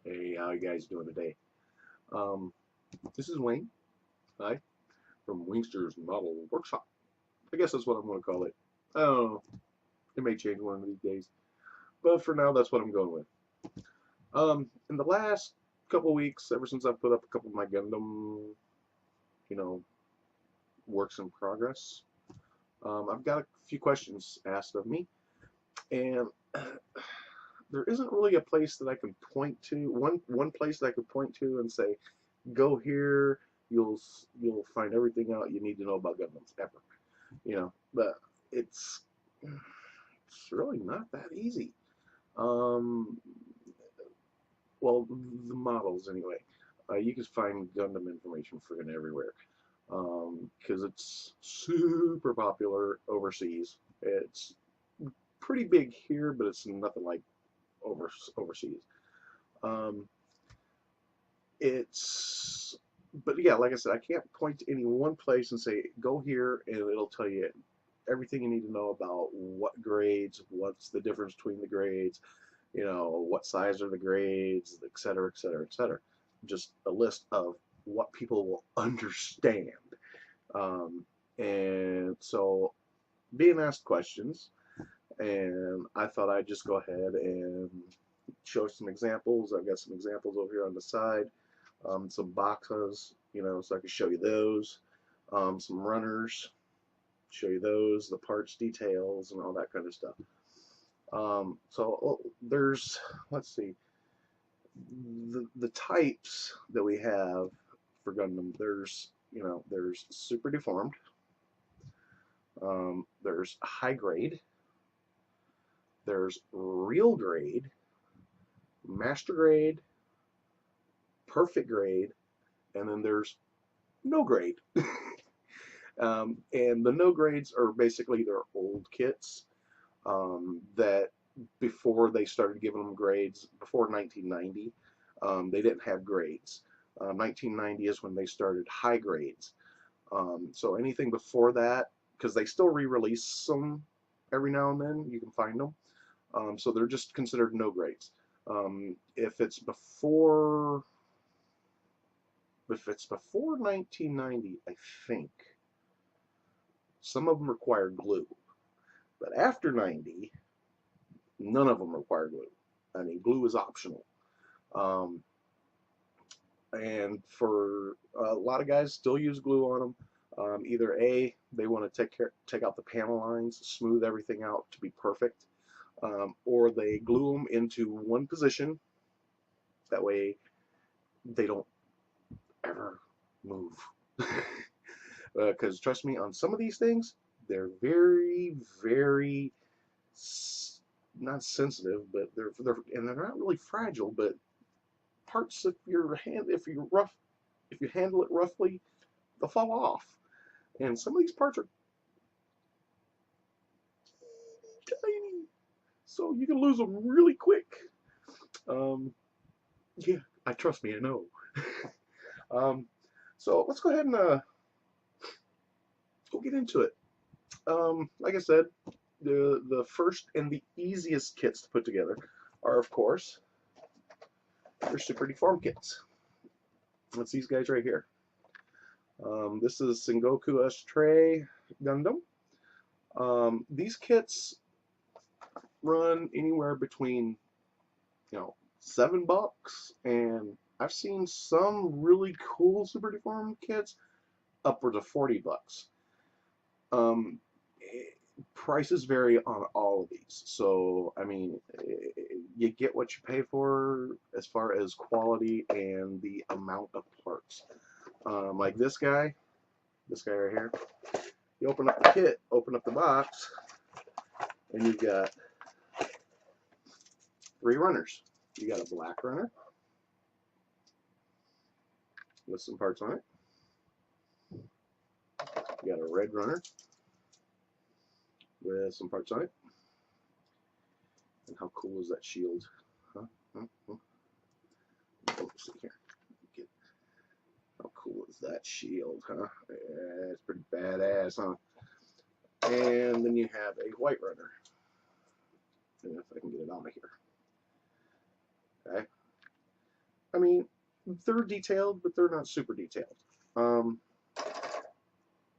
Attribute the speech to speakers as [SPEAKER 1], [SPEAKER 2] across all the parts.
[SPEAKER 1] Hey, how you guys doing today? Um, this is Wayne. Hi, from Wingster's Model Workshop. I guess that's what I'm going to call it. I don't know. It may change one of these days, but for now, that's what I'm going with. In the last couple weeks, ever since I put up a couple of my Gundam, you know, works in progress, I've got a few questions asked of me, and there isn't really a place that I can point to. One place that I could point to and say, go here, you'll find everything out you need to know about Gundams ever. But it's it's really not that easy. Um, well, the models anyway. You can find Gundam information friggin' everywhere because it's super popular overseas. It's pretty big here, but it's nothing like overseas. Um, it's but yeah, like I said, I can't point to any one place and say go here and it'll tell you everything you need to know about what grades, what's the difference between the grades, what size are the grades, et cetera, et cetera, et cetera. Just a list of what people will understand. And so being asked questions, and I thought I'd just go ahead and show some examples. I've got some examples over here on the side, some boxes, so I can show you those, some runners, show you those, the parts details, and all that kind of stuff. There's, let's see, the types that we have for Gundam. There's super deformed, there's high grade, there's real grade, master grade, perfect grade, and then there's no grade. And the no grades are basically their old kits that before they started giving them grades, before 1990, they didn't have grades. 1990 is when they started high grades. So anything before that, because they still re-release them every now and then, you can find them. So they're just considered no grades. If it's before 1990, I think some of them require glue, but after 90, none of them require glue. I mean, glue is optional. And for a lot of guys, still use glue on them. Either A, they want to take out the panel lines, smooth everything out to be perfect, or they glue them into one position. That way, they don't ever move. Because trust me, on some of these things, they're very, very not sensitive, but they're not really fragile. But parts, if you handle it roughly, they'll fall off. And some of these parts are tiny, so you can lose them really quick. Yeah, trust me, I know. So let's go ahead and go get into it. Like I said, the first and the easiest kits to put together are, of course, your super deformed kits. That's these guys right here. This is Sengoku Astray Gundam. These kits run anywhere between $7, and I've seen some really cool super deformed kits upwards of $40. Prices vary on all of these, so I mean, you get what you pay for as far as quality and the amount of parts. Like this guy right here. You open up the kit, open up the box, and you've got 3 runners. You got a black runner with some parts on it. You got a red runner with some parts on it. And how cool is that shield? Huh? Let's see here. How cool is that shield, huh? Yeah, it's pretty badass, huh? And then you have a white runner. And if I can get it out of here. Okay. I mean, they're detailed, but they're not super detailed.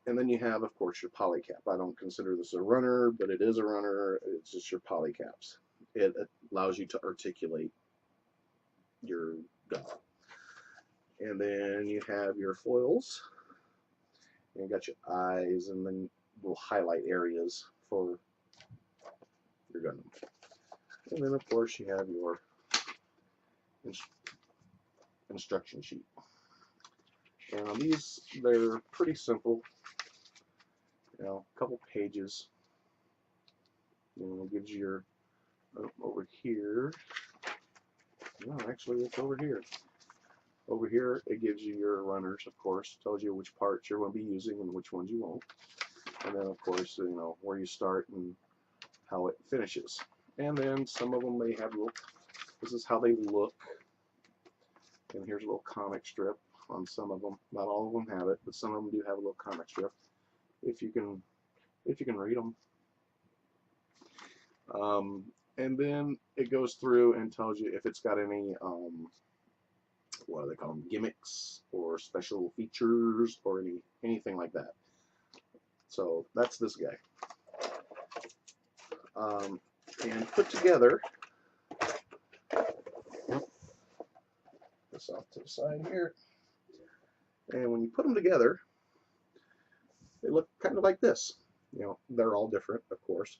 [SPEAKER 1] And then you have, of course, your polycap. I don't consider this a runner, but it is a runner. It's just your polycaps. It allows you to articulate your gun. And then you have your foils. And you got your eyes, and then little highlight areas for your Gundam. And then, of course, you have your instruction sheet. And on these, they're pretty simple. You know, a couple pages. It gives you your over here. No, actually, it's over here. Over here, it gives you your runners, of course. Tells you which parts you're going to be using and which ones you won't. And then, of course, you know, where you start and how it finishes. And then some of them may have little, this is how they look. And here's a little comic strip on some of them. Not all of them have it, but some of them do have a little comic strip. If you can read them. And then it goes through and tells you if it's got any, what do they call them, gimmicks or special features or anything like that. So that's this guy. And put together, this off to the side here, and when you put them together, they look kind of like this. You know, they're all different, of course.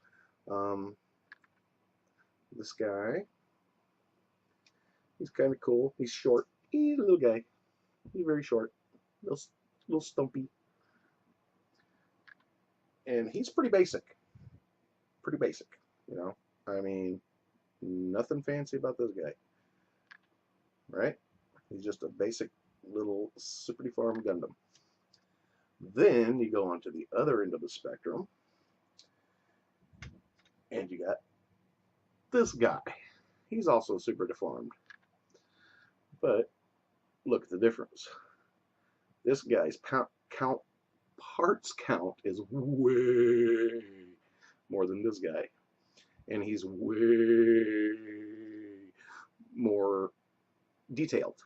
[SPEAKER 1] This guy, he's kind of cool. He's short. He's a little guy. He's very short, little stumpy, and he's pretty basic. Pretty basic, you know. I mean, nothing fancy about this guy, right? He's just a basic little super deformed Gundam. Then you go on to the other end of the spectrum, and you got this guy. He's also super deformed, but look at the difference. This guy's parts count is way more than this guy, and he's way more detailed.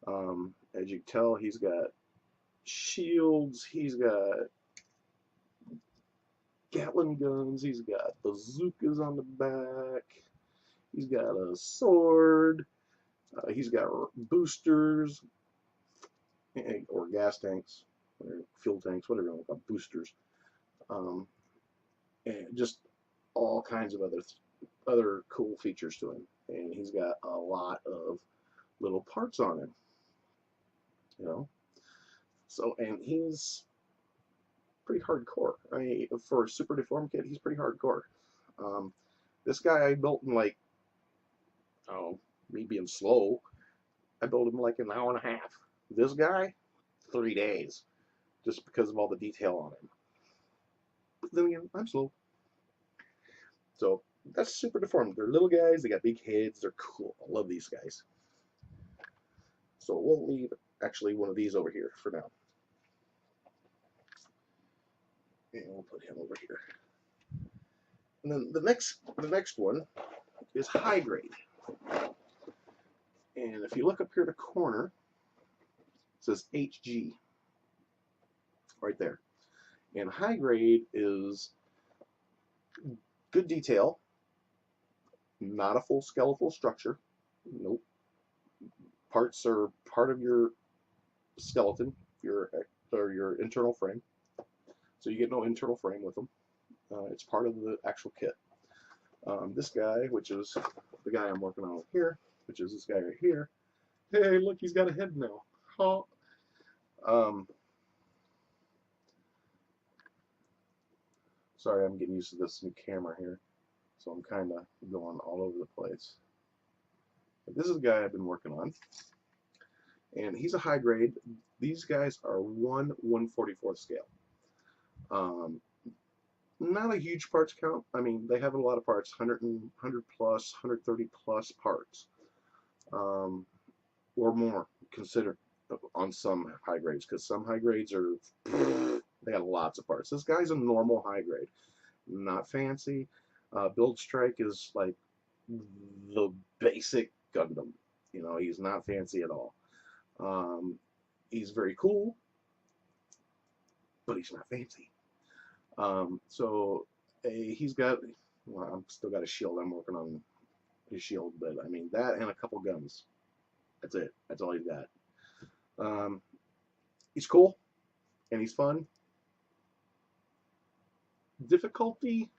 [SPEAKER 1] As you can tell, he's got shields, he's got Gatling guns, he's got bazookas on the back, he's got a sword, he's got boosters, or gas tanks, or fuel tanks, whatever you want to call boosters, and just all kinds of other cool features to him. And he's got a lot of little parts on him, you know. So, and he's pretty hardcore. I mean, for a super deformed kid, he's pretty hardcore. This guy I built in like, oh, me being slow, I built him like an hour and a half. This guy, 3 days, just because of all the detail on him. But then again, I'm slow. So that's super deformed. They're little guys, they got big heads, they're cool. I love these guys. So we'll leave actually one of these over here for now. And we'll put him over here. And then the next one is high grade. And if you look up here in the corner, it says HG right there. And high grade is good detail, not a full skeletal structure. Nope. Parts are part of your skeleton, your internal frame. So you get no internal frame with them. It's part of the actual kit. This guy, which is the guy I'm working on here, which is this guy right here. Hey, look, he's got a head now. Huh? Sorry, I'm getting used to this new camera here, so I'm kind of going all over the place. But this is the guy I've been working on, and he's a high grade. These guys are 1/144th scale. Not a huge parts count. I mean, they have a lot of parts, 100 plus, 130 plus parts, or more considered on some high grades, because some high grades are, they got lots of parts. This guy's a normal high grade, not fancy. Build strike is like the basic Gundam. You know, he's not fancy at all. He's very cool, but he's not fancy. So he's got, well, I'm still got a shield. I'm working on his shield, but I mean that and a couple guns. That's it. That's all he's got. He's cool and he's fun. Difficulty,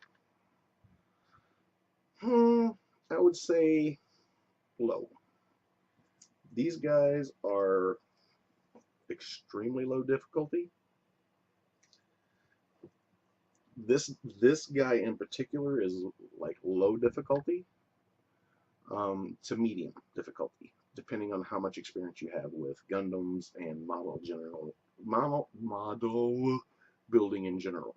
[SPEAKER 1] I would say low. These guys are extremely low difficulty. This guy in particular is like low difficulty to medium difficulty, depending on how much experience you have with Gundams and model building in general.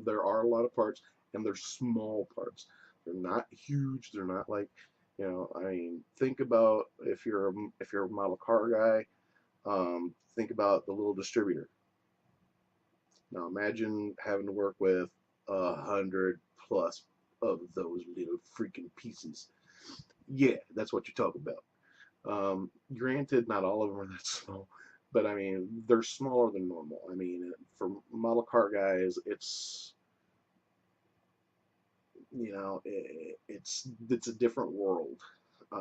[SPEAKER 1] There are a lot of parts, and they're small parts. They're not huge. They're not like, you know, I mean, think about if you're a model car guy, think about the little distributor. Now imagine having to work with 100 plus of those little freaking pieces. Yeah, that's what you're talking about. Granted, not all of them are that small, but I mean, they're smaller than normal. I mean, for model car guys, it's, you know, it's a different world.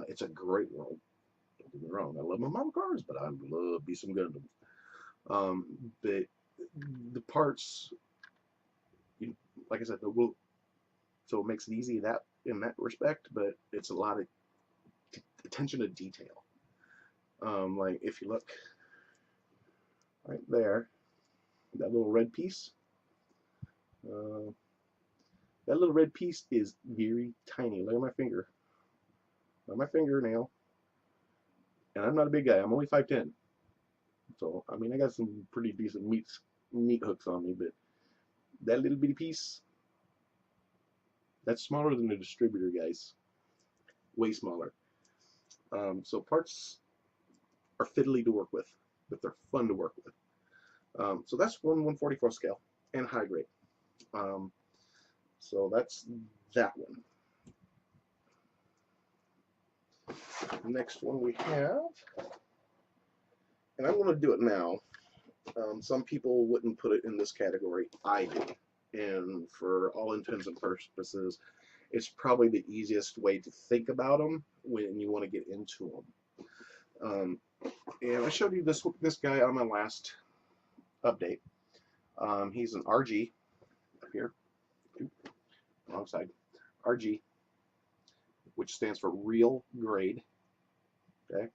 [SPEAKER 1] It's a great world. Don't get me wrong. I love my model cars, but I love me some Gundams. But the parts, you know, like I said, so it makes it easy that in that respect. But it's a lot of attention to detail. Like if you look right there, that little red piece. That little red piece is very tiny. Look at my finger. Look at my fingernail. And I'm not a big guy. I'm only 5'10". So, I mean, I got some pretty decent meat hooks on me, but that little bitty piece, that's smaller than the distributor, guys. Way smaller. So parts are fiddly to work with, but they're fun to work with. So that's 1/144 scale and high grade. So that's that one. The next one we have, and I'm going to do it now. Some people wouldn't put it in this category. I do. And for all intents and purposes, it's probably the easiest way to think about them when you want to get into them. And I showed you this guy on my last update. He's an RG up here, wrong side, RG, which stands for real grade. Okay,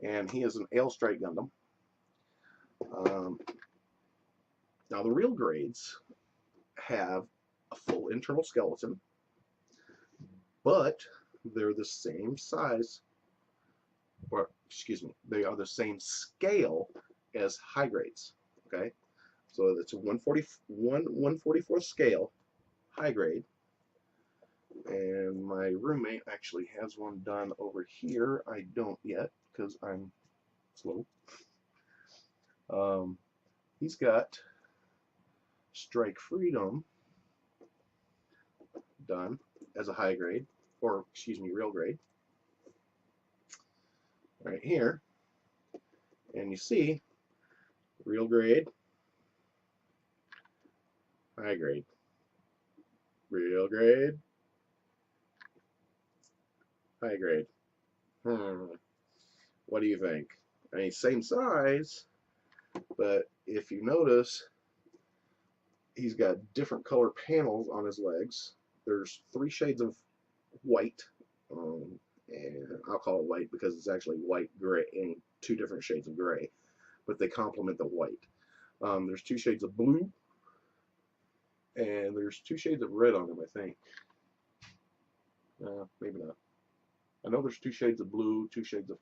[SPEAKER 1] and he is an Ale Strike Gundam. Now the real grades have a full internal skeleton, but they're the same size, or excuse me, they are the same scale as high grades. Okay, so it's a 1/44 scale, high grade. And my roommate actually has one done over here. I don't yet because I'm slow. He's got Strike Freedom done as a high grade, or excuse me, real grade, right here. And you see, real grade, high grade, real grade, high grade. What do you think? I mean, same size, but if you notice, he's got different color panels on his legs. There's 3 shades of white, and I'll call it white because it's actually white, gray, and 2 different shades of gray, but they complement the white. There's 2 shades of blue, and there's 2 shades of red on him, I think. Maybe not. I know there's 2 shades of blue, 2 shades of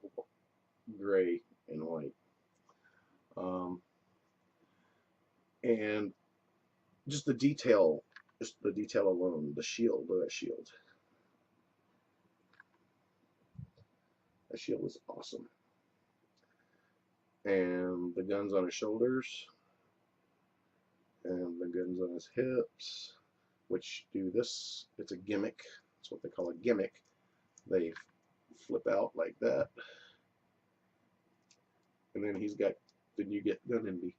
[SPEAKER 1] gray, and white. And just the detail alone, the shield, look at that shield. That shield is awesome. And the guns on his shoulders, and the guns on his hips, which do this. It's a gimmick. That's what they call a gimmick. They flip out like that, and then then you get gun envy.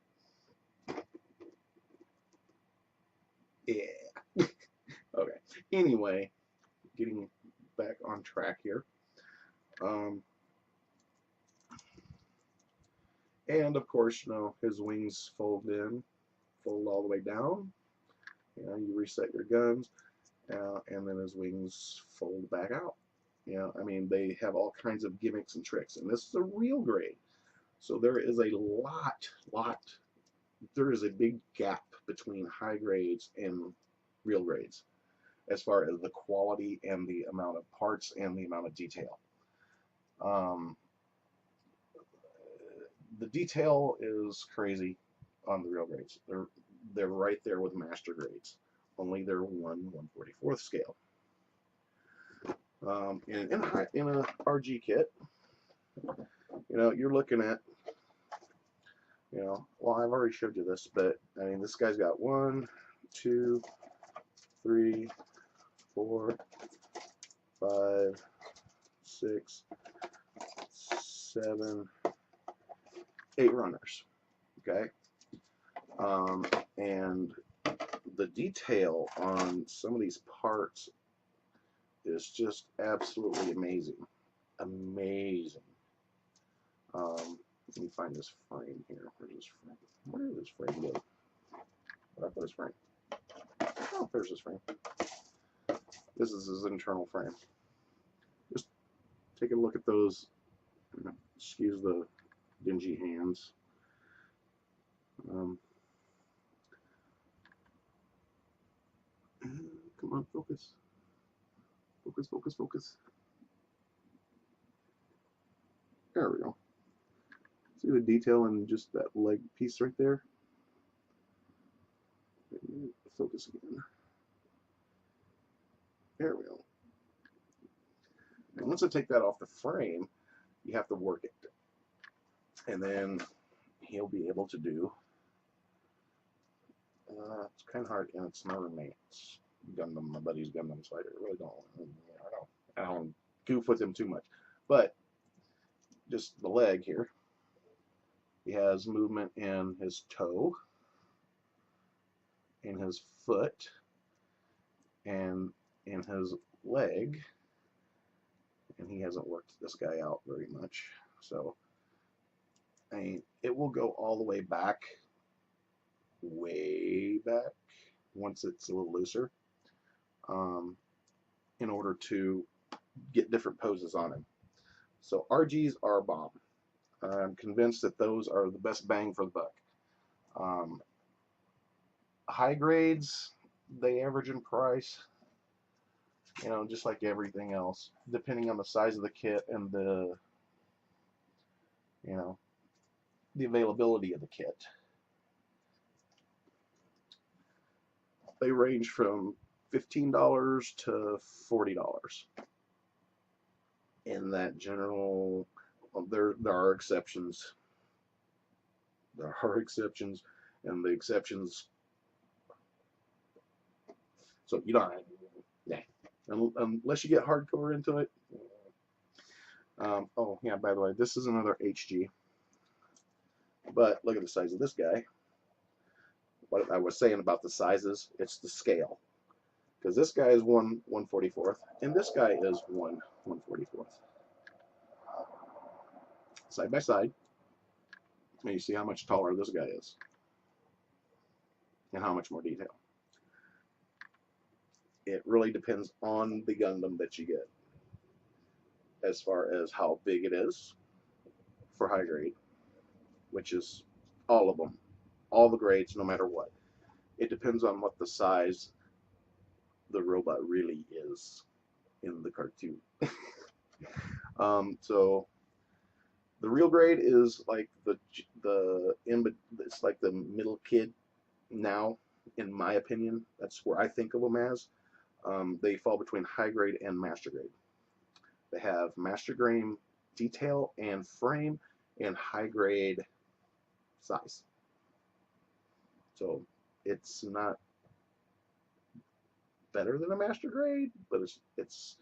[SPEAKER 1] Yeah. Okay. Anyway, getting back on track here. And of course, his wings fold all the way down. You reset your guns, and then his wings fold back out. I mean, they have all kinds of gimmicks and tricks, and this is a real grade. So there is a there is a big gap between high grades and real grades as far as the quality and the amount of parts and the amount of detail. The detail is crazy on the real grades. They're right there with master grades, only they're 1/144th scale. In a RG kit, you're looking at, well, I've already showed you this, but I mean, this guy's got 1, 2, 3, 4, 5, 6, 7, 8 runners. Okay, and the detail on some of these parts is just absolutely amazing. Amazing. Let me find this frame here. Where's this frame? Where did this frame go? Where did I put this frame? Oh, there's this frame. This is his internal frame. Just take a look at those. Excuse the dingy hands. Come on, focus. Focus, focus, focus. There we go. See the detail in just that leg piece right there? Focus again. There we go. And once I take that off the frame, you have to work it. And then he'll be able to do, it's kind of hard, and it's not a mate's Gundam, my buddy's Gundam, so I really I don't goof with him too much. But just the leg here, he has movement in his toe, in his foot, and in his leg, and he hasn't worked this guy out very much. So I mean, it will go all the way back, way back, once it's a little looser, in order to get different poses on him. So RGs are a bomb. I'm convinced that those are the best bang for the buck. High grades, they average in price, just like everything else, depending on the size of the kit and the availability of the kit. They range from $15 to $40. In that general, there are exceptions. There are exceptions, and the exceptions. So you don't, unless you get hardcore into it. Oh yeah, by the way, this is another HG. But look at the size of this guy. What I was saying about the sizes, it's the scale. Because this guy is 1/144th, and this guy is 1/144th. Side by side, and you see how much taller this guy is, and how much more detail. It really depends on the Gundam that you get, as far as how big it is for high grade, which is all of them, all the grades, no matter what. It depends on what the size the robot really is in the cartoon. So the real grade is like it's like the middle kid now, in my opinion. That's where I think of them as. They fall between high grade and master grade. They have master grade detail and frame and high grade size. So it's not better than a master grade, but it's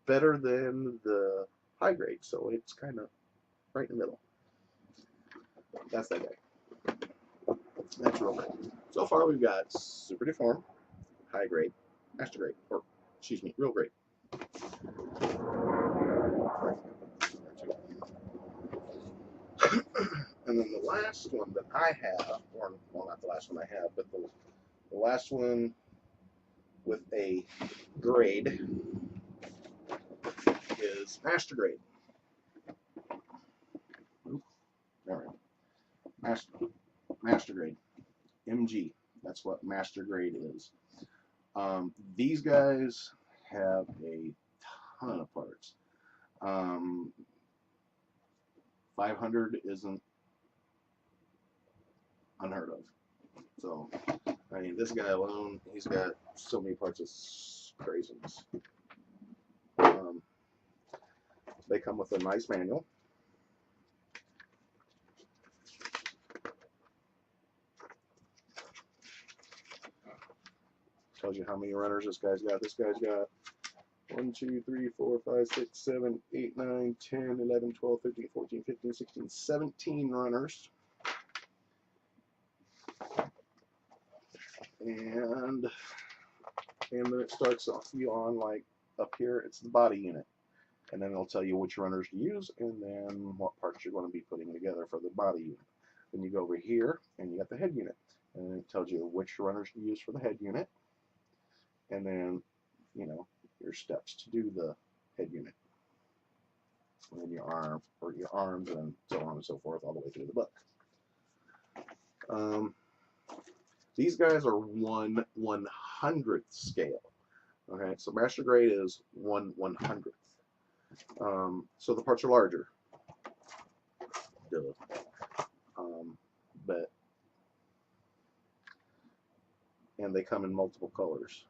[SPEAKER 1] better than the high grade, so it's kind of right in the middle. That's that guy. That's real grade. So far we've got super deformed, high grade, master grade, or excuse me, real grade. And then the last one that I have, or well, not the last one I have, but the last one with a grade is master grade. All right, master grade, MG. That's what master grade is. These guys have a ton of parts. 500 isn't unheard of. So, I mean, this guy alone, he's got so many parts, it's craziness. They come with a nice manual. Tells you how many runners this guy's got. This guy's got 1, 2, 3, 4, 5, 6, 7, 8, 9, 10, 11, 12, 13, 14, 15, 16, 17 runners. And then it starts off you on, like, up here, it's the body unit. And then it'll tell you which runners to use and then what parts you're going to be putting together for the body unit. Then you go over here and you got the head unit. And it tells you which runners to use for the head unit. And then, you know, your steps to do the head unit. And then your arm, or your arms, and so on and so forth, all the way through the book. These guys are 1/100th scale. Okay, so master grade is 1/100th. So the parts are larger. Duh. And they come in multiple colors.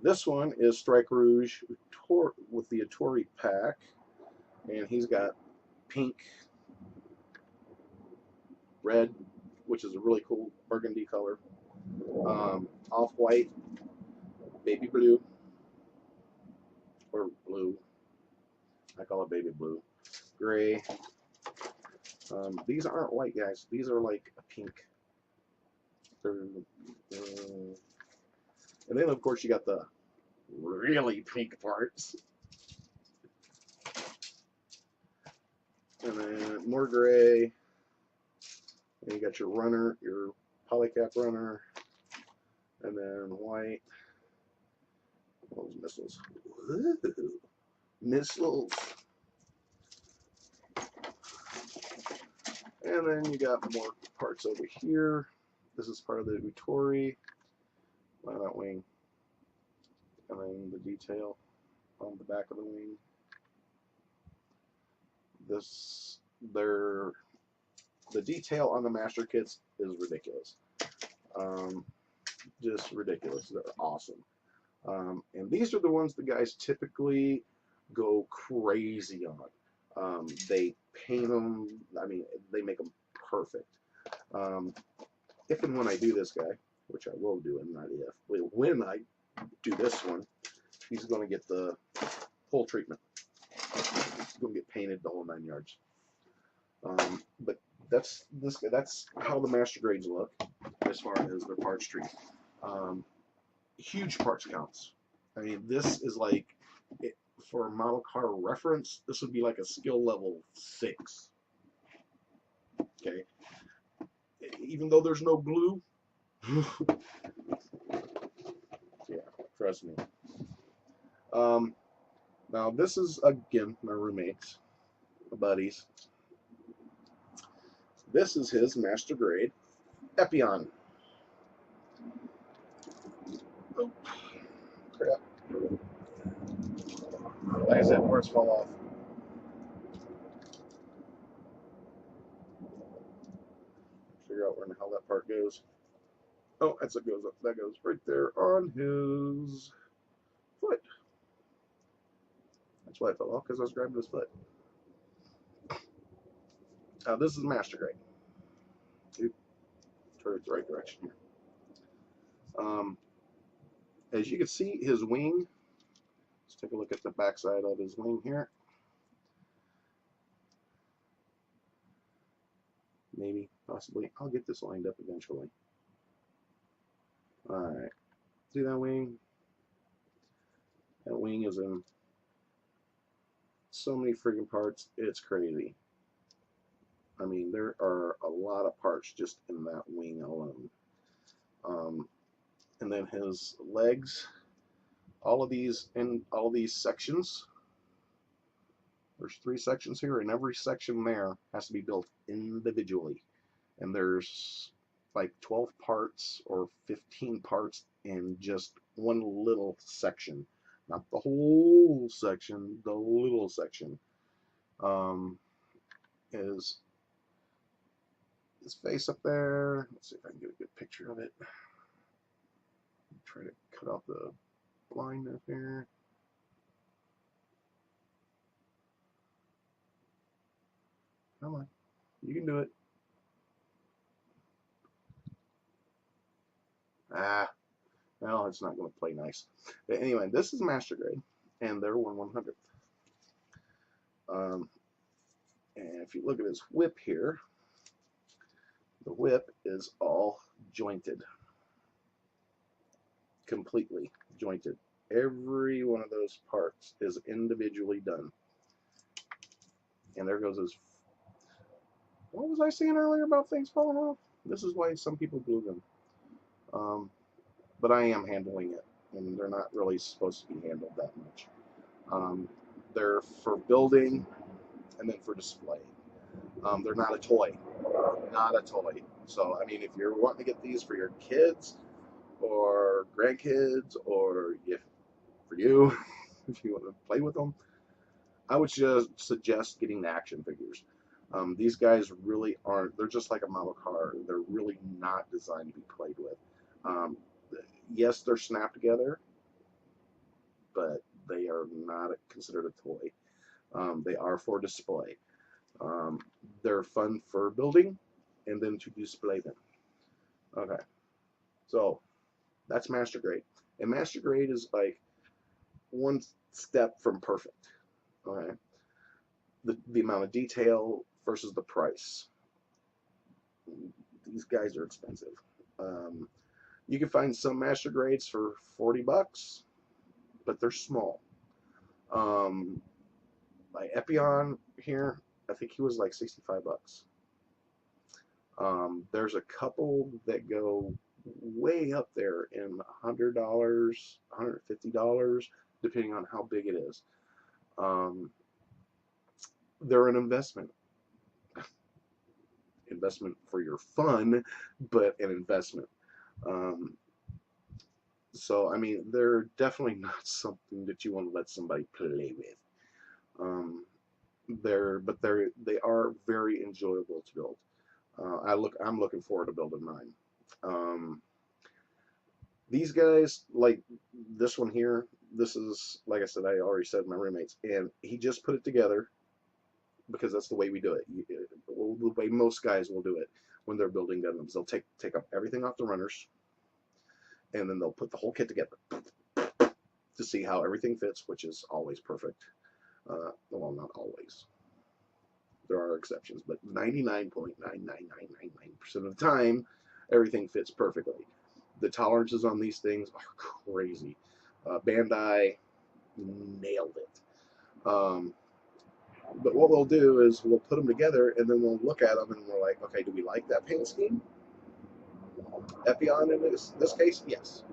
[SPEAKER 1] This one is Strike Rouge with the Atori pack, and he's got pink, red, which is a really cool burgundy color, off-white, baby blue, or blue, I call it baby blue, gray. These aren't white, guys. These are like a pink. And then, of course, you got the really pink parts. And then more gray. And you got your runner, your polycap runner. And then white. Those missiles. Woo. Missiles. And then you got more parts over here. This is part of the Utori. That wing. And then the detail on the back of the wing. The detail on the master kits is ridiculous. Just ridiculous. They're awesome. And these are the ones the guys typically go crazy on. They paint them. I mean, they make them perfect. If and when I do this guy, which I will do, and not if, when I do this one, he's going to get the full treatment. He's going to get painted the whole 9 yards. But that's how the master grades look as far as their parts tree. Huge parts counts. I mean, this is like, for a model car reference, this would be like a skill level 6. Okay. Even though there's no glue. Yeah, trust me. Now this is, again, my roommates, my buddies. This is his master grade Epion. Oh, crap. Like I said, parts fall off. Figure out where the hell that part goes. Oh, that's it goes up. That goes right there on his foot. That's why it fell off, because I was grabbing his foot. Now this is master grade. Turn it the right direction here. As you can see, his wing. Let's take a look at the backside of his wing here. Maybe, possibly. I'll get this lined up eventually. Alright. See that wing? That wing is in so many freaking parts, it's crazy. I mean, there are a lot of parts just in that wing alone. And then his legs, all of these sections, there's 3 sections here, and every section there has to be built individually. And there's like 12 parts or 15 parts in just one little section. Not the whole section, the little section. Is his face up there. Let's see if I can get a good picture of it. Try to cut off the line up here. Come on, you can do it. Well, it's not going to play nice. But anyway, this is Master Grade, and they're 1/100th. And if you look at his whip here, the whip is all jointed. Completely jointed. Every one of those parts is individually done. And there goes his... What was I saying earlier about things falling off? This is why some people glue them. But I am handling it, and they're not really supposed to be handled that much. They're for building and then for display. They're not a toy. Not a toy. So, I mean, if you're wanting to get these for your kids or grandkids, or for you, if you want to play with them, I would just suggest getting the action figures. These guys really aren't, they're just like a model car. They're really not designed to be played with. Yes, they're snapped together, but they are not considered a toy. They are for display. They're fun for building and then to display them. Okay, so that's Master Grade. And Master Grade is like one step from perfect. Okay, the amount of detail versus the price. These guys are expensive. You can find some Master Grades for $40, but they're small. By Epion here, I think he was like $65. There's a couple that go way up there in $100, $150, depending on how big it is. They're an investment. Investment for your fun, but an investment. So I mean, they're definitely not something that you want to let somebody play with. They are very enjoyable to build. I'm looking forward to building mine. These guys, like this one here, this is, like I said, I already said, my roommates, and he just put it together because that's the way we do it. The way most guys will do it when they're building Gundams. They'll take up everything off the runners, and then they'll put the whole kit together to see how everything fits, which is always perfect. Well, not always. There are exceptions, but 99.99999% of the time, everything fits perfectly. The tolerances on these things are crazy. Bandai nailed it. But what we'll do is we'll put them together, and then we'll look at them, and we're like, okay, do we like that paint scheme? Epion in this case, yes.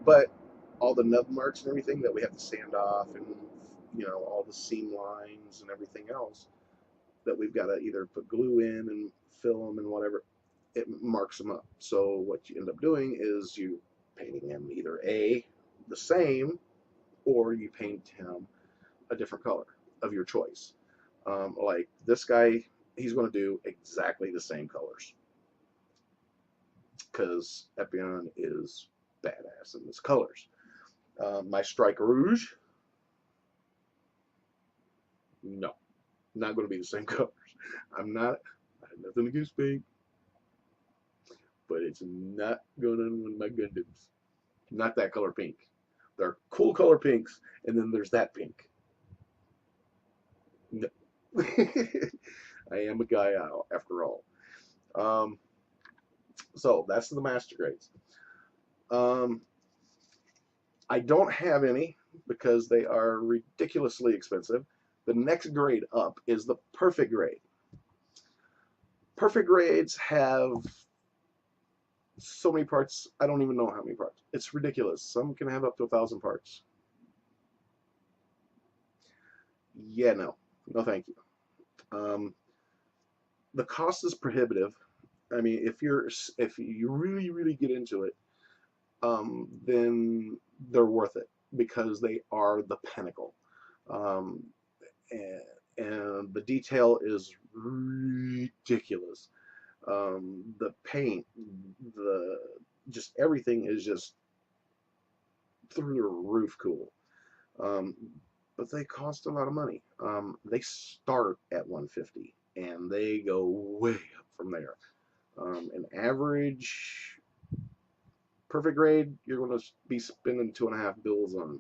[SPEAKER 1] But all the nub marks and everything that we have to sand off, and all the seam lines and everything else that we've got to either put glue in and fill them and whatever, it marks them up. So what you end up doing is you painting him either the same, or you paint him a different color of your choice. Like this guy, he's going to do exactly the same colors because Epion is badass in his colors. My Strike Rouge, no, not going to be the same colors. I have nothing against pink, but it's not going on with my Gundams. Not that color pink. There are cool color pinks, and then there's that pink. No. I am a guy after all. Um, so that's the master grades. Um, I don't have any because they are ridiculously expensive. The next grade up is the perfect grade. Perfect grades have so many parts, I don't even know how many parts. It's ridiculous. Some can have up to 1,000 parts. Yeah, no. No, thank you. The cost is prohibitive. I mean, if you really get into it, then they're worth it because they are the pinnacle. Um, and the detail is ridiculous. The paint, the just everything is just through the roof cool. Um, but they cost a lot of money. They start at 150 and they go way up from there. An average perfect grade, you're going to be spending 2.5 bills on.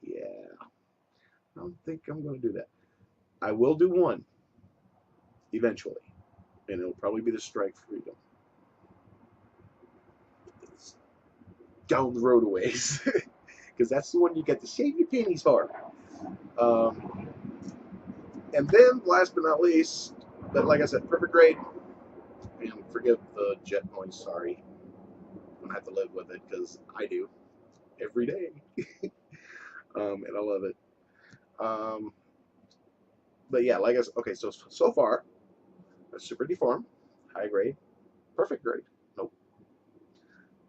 [SPEAKER 1] Yeah, I don't think I'm going to do that. I will do one eventually, and it'll probably be the Strike Freedom. It's down the road a ways, because that's the one you get to save your pennies for. And then, last but not least, but like I said, perfect grade. And forgive the jet noise. Sorry, I'm gonna have to live with it because I do every day, and I love it. Um, but yeah, like I said, okay, so far, super deformed, high grade, perfect grade. Nope.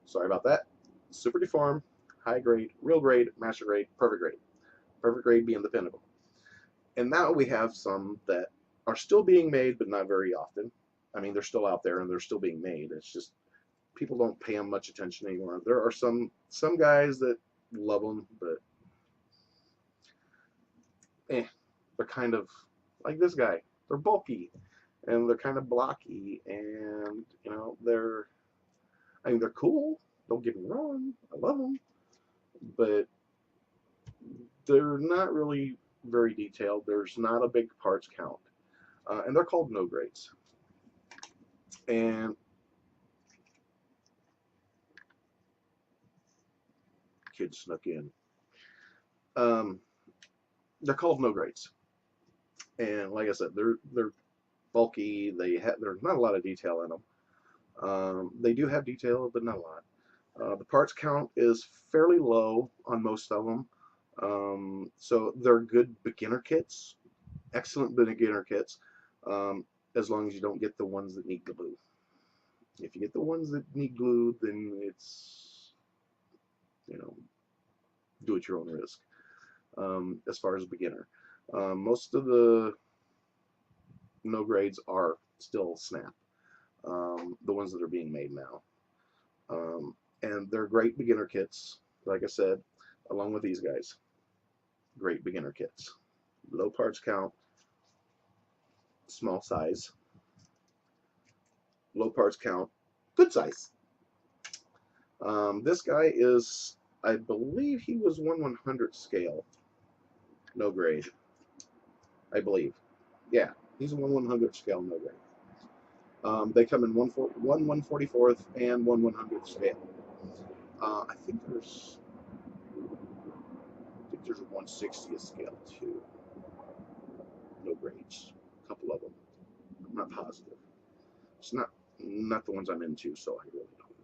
[SPEAKER 1] Sorry about that. Super deformed, high grade, real grade, master grade, perfect grade. Perfect grade being the pinnacle. And now we have some that are still being made, but not very often. I mean, they're still out there and they're still being made. It's just people don't pay them much attention anymore. There are some guys that love them, but they're kind of like this guy. They're bulky and they're kind of blocky, and you know I mean they're cool. Don't get me wrong, I love them, but they're not really very detailed. There's not a big parts count, and they're called no grades. And kids snuck in. They're called no grades, and like I said, they're bulky. There's not a lot of detail in them. They do have detail, but not a lot. The parts count is fairly low on most of them, so they're good beginner kits, excellent beginner kits, as long as you don't get the ones that need glue. If you get the ones that need glue, then it's, you know, do at your own risk. As far as beginner, most of the no grades are still snap, the ones that are being made now, and they're great beginner kits. Like I said, along with these guys, great beginner kits. Low parts count, small size. Low parts count, good size. This guy is, I believe he was 1/100 scale, no grade. I believe. Yeah, he's a 1/100 scale, no grade. They come in 1/144th and 1/100th scale. I think there's a 1/60th scale too. No grades, a couple of them. I'm not positive. It's not the ones I'm into, so I really don't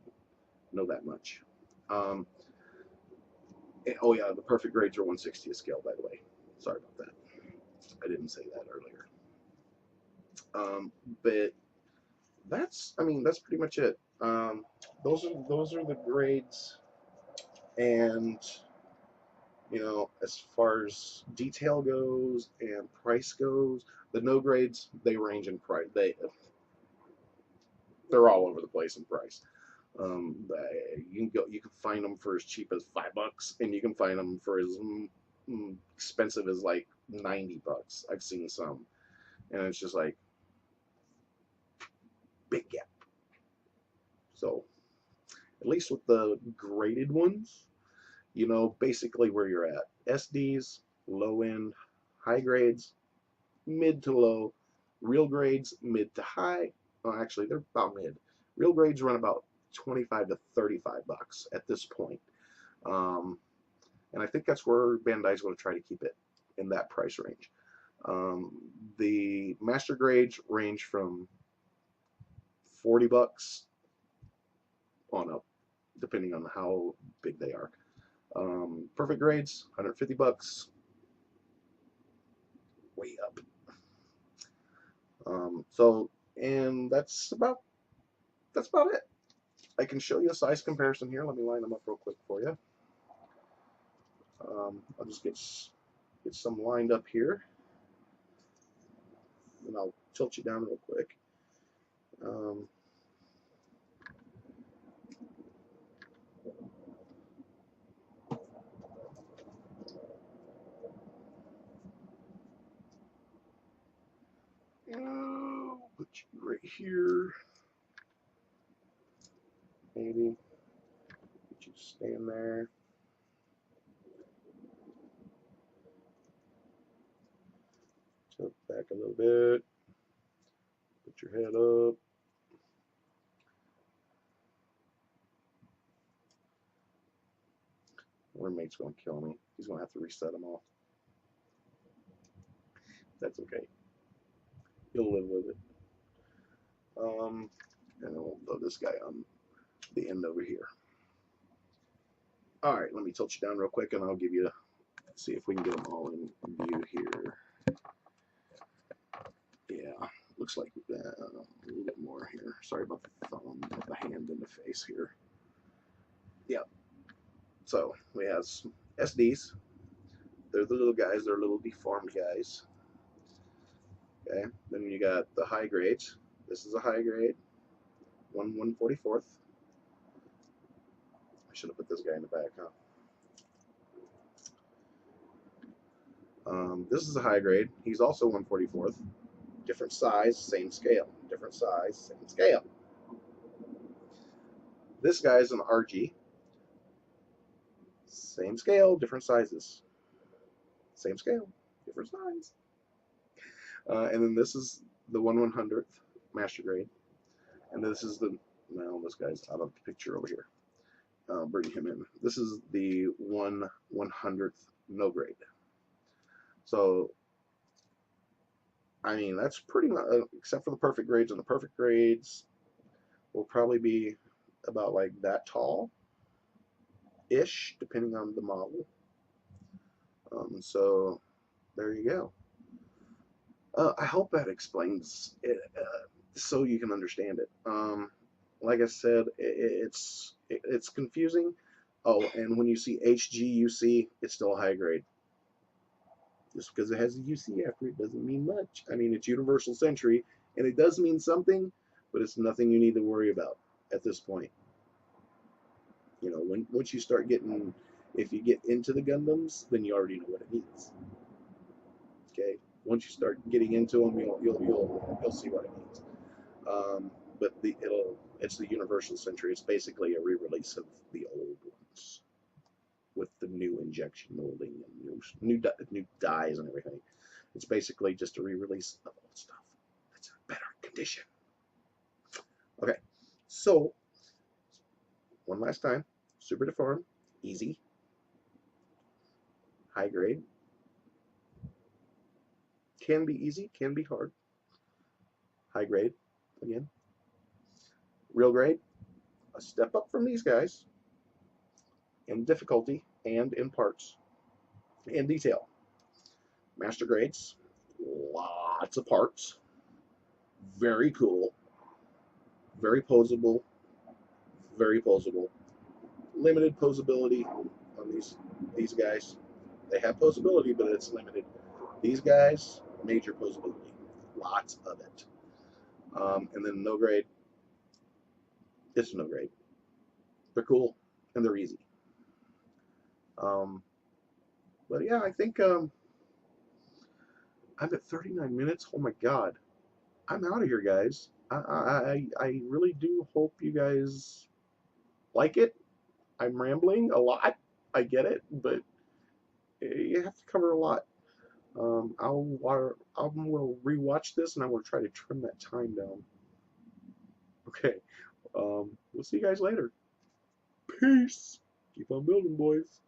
[SPEAKER 1] know that much. Oh yeah, the perfect grades are 1/60th scale, by the way. Sorry about that. I didn't say that earlier. But I mean, that's pretty much it. Those are the grades, and you know, as far as detail goes and price goes, the no grades, they range in price. They're all over the place in price. You can find them for as cheap as $5, and you can find them for as expensive as like $90. I've seen some, and it's just like big gap. So at least with the graded ones, you know basically where you're at. SDs, low end, high grades, mid to low, real grades, mid to high. Well, actually, they're about mid. Real grades run about 25 to 35 bucks at this point. Um, and I think that's where Bandai's going to try to keep it, in that price range. The master grades range from 40 bucks on up, depending on how big they are. Perfect grades, 150 bucks, way up. And that's about it. I can show you a size comparison here. Let me line them up real quick for you. I'll just get some lined up here, and I'll tilt you down real quick. Put you right here. Maybe put you stand there. Tilt back a little bit. Put your head up. Roommate's going to kill me. He's going to have to reset them all. That's okay. He'll live with it. And I'll throw this guy on the end over here. All right, let me tilt you down real quick, and I'll give you, see if we can get them all in view here. Yeah, looks like a little bit more here. Sorry about the thumb, the hand in the face here. Yep. So we have some SDs. They're the little guys. They're little deformed guys. Okay. Then you got the high grades. This is a high grade. 1/144th. I should have put this guy in the back, huh? This is a high grade. He's also 1/44th. Different size, same scale. Different size, same scale. This guy is an RG. Same scale, different sizes. Same scale, different size. And then this is the 1/100th master grade. And this is the, now this guy's out of the picture over here. I'll bring him in. This is the 1/100th no grade. So, I mean, that's pretty much, except for the perfect grades, and the perfect grades will probably be about like that tall-ish, depending on the model. So, there you go. I hope that explains it so you can understand it. Like I said, it's confusing. Oh, and when you see HGUC, it's still a high grade. Just because it has a UC after it doesn't mean much. I mean, it's Universal Century, and it does mean something, but it's nothing you need to worry about at this point. You know, once you start getting, if you get into the Gundams, then you already know what it means. Okay, once you start getting into them, you'll see what it means. But it's the Universal Century. It's basically a re-release of the old ones, with the new injection molding and new dyes and everything. It's basically just a re-release of old stuff that's in better condition. Okay, so one last time: super deformed, easy, high grade. Can be easy, can be hard. High grade, again. Real grade, a step up from these guys in difficulty and in parts and detail. Master grades, lots of parts, very cool, very posable, limited posability on these guys. They have posability, but it's limited. These guys, major posability, lots of it. And then no grade, it's no grade. They're cool and they're easy. But yeah, I think I'm at 39 minutes. Oh my god, I'm out of here, guys. I really do hope you guys like it. I'm rambling a lot. I get it, but you have to cover a lot. I'm gonna rewatch this and I'm gonna try to trim that time down. Okay. We'll see you guys later. Peace. Keep on building, boys.